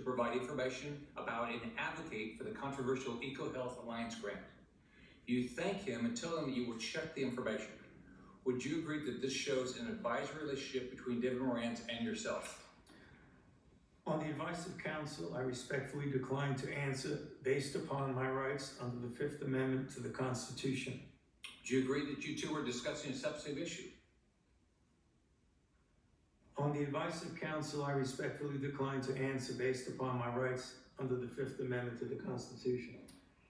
provide information about and advocate for the controversial EcoHealth Alliance grant. You thank him and tell him that you will check the information. Would you agree that this shows an advisory relationship between David Moran's and yourself? On the advice of counsel, I respectfully decline to answer based upon my rights under the Fifth Amendment to the Constitution. Do you agree that you two were discussing a substantive issue? On the advice of counsel, I respectfully decline to answer based upon my rights under the Fifth Amendment to the Constitution.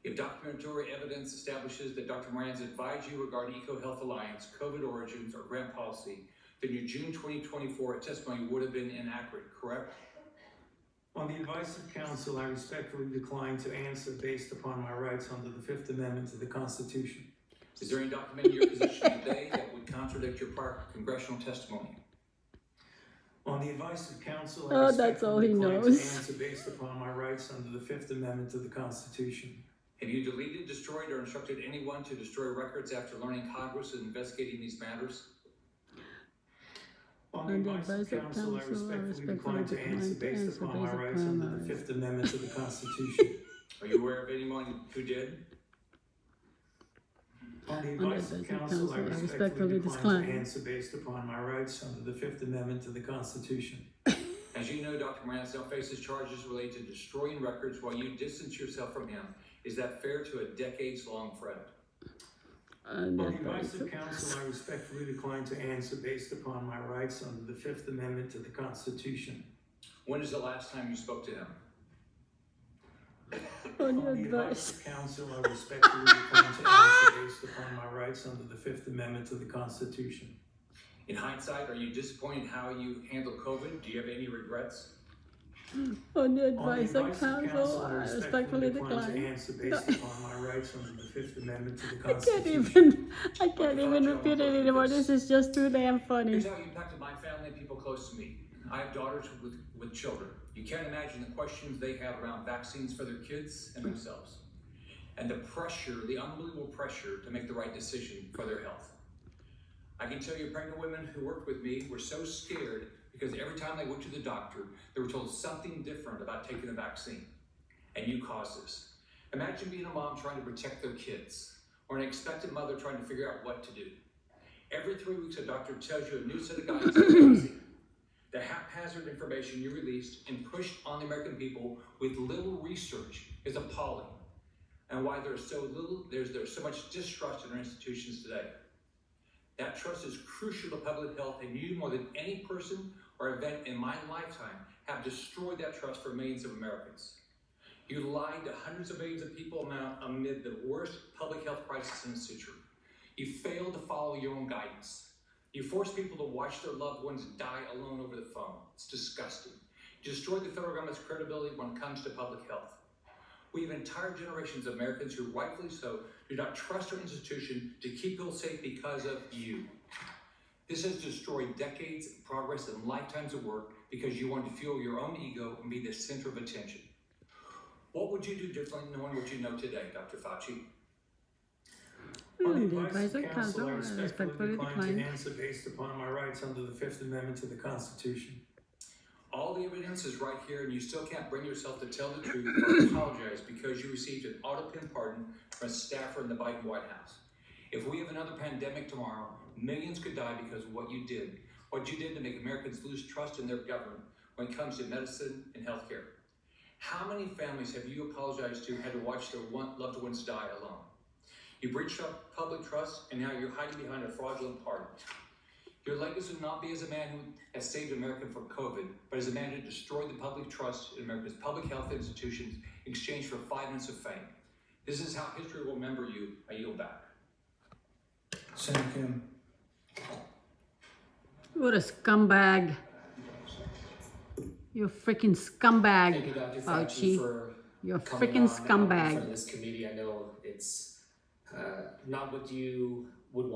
If documentary evidence establishes that Dr. Moran's advised you regarding EcoHealth Alliance, COVID origins, or grant policy, then your June 2024 testimony would have been inaccurate, correct? On the advice of counsel, I respectfully decline to answer based upon my rights under the Fifth Amendment to the Constitution. Is there any document in your position today that would contradict your prior congressional testimony? On the advice of counsel, I that's all he decline knows. to answer based upon my rights under the Fifth Amendment to the Constitution. Have you deleted, destroyed, or instructed anyone to destroy records after learning Congress is investigating these matters? On the advice of counsel, I respectfully decline to answer based upon my rights under the Fifth Amendment to the Constitution. Are you aware of anyone who did? On the advice of counsel, I respectfully decline to answer based upon my rights under the Fifth Amendment to the Constitution. As you know, Dr. Moran now faces charges related to destroying records while you distance yourself from him. Is that fair to a decades-long friend? On the advice of counsel, I respectfully decline to answer based upon my rights under the Fifth Amendment to the Constitution. When is the last time you spoke to him? On On your the advice advice. of counsel, I respectfully decline to answer based upon my rights under the Fifth Amendment to the Constitution. In hindsight, are you disappointed how you handled COVID? Do you have any regrets? On the On the advice of counsel, I respectfully decline to decline. answer based upon my rights under the Fifth Amendment to the I Constitution. can't even repeat it anymore. This is just too damn funny. Here's how you impacted my family and people close to me. I have daughters with children. You can't imagine the questions they have around vaccines for their kids and themselves. And the pressure, the unbelievable pressure to make the right decision for their health. I can tell you pregnant women who worked with me were so scared because every time they went to the doctor, they were told something different about taking the vaccine. And you caused this. Imagine being a mom trying to protect their kids, or an expectant mother trying to figure out what to do. Every 3 weeks, a doctor tells you a new set of guidance on vaccine. The haphazard information you released and pushed on the American people with little research is appalling. And why there's so much distrust in our institutions today. That trust is crucial to public health, and you, more than any person or event in my lifetime, have destroyed that trust for millions of Americans. You lied to hundreds of millions of people amid the worst public health crisis in the century. You failed to follow your own guidance. You forced people to watch their loved ones die alone over the phone. It's disgusting. You destroyed the federal government's credibility when it comes to public health. We have entire generations of Americans who, rightfully so, do not trust our institution to keep people safe because of you. This has destroyed decades of progress and lifetimes of work because you wanted to fuel your own ego and be the center of attention. What would you do differently knowing what you know today, Dr. Fauci? On The advice of counsel, I respectfully decline. to answer based upon my rights under the Fifth Amendment to the Constitution. All the evidence is right here, and you still can't bring yourself to tell the truth or apologize because you received an auto-pin pardon from a staffer in the Biden White House. If we have another pandemic tomorrow, millions could die because of what you did to make Americans lose trust in their government when it comes to medicine and healthcare. How many families have you apologized to had to watch their loved ones die alone? You breached public trust, and now you're hiding behind a fraudulent pardon. Your legacy will not be as a man who has saved America from COVID, but as a man who destroyed the public trust in America's public health institutions in exchange for 5 minutes of fame. This is how history will remember you. I yield back. Senator Kim. What a scumbag. You're a freaking scumbag, Thank you, Dr. Fauci. for You're a coming freaking on in front scumbag. of this committee. I know it's not what you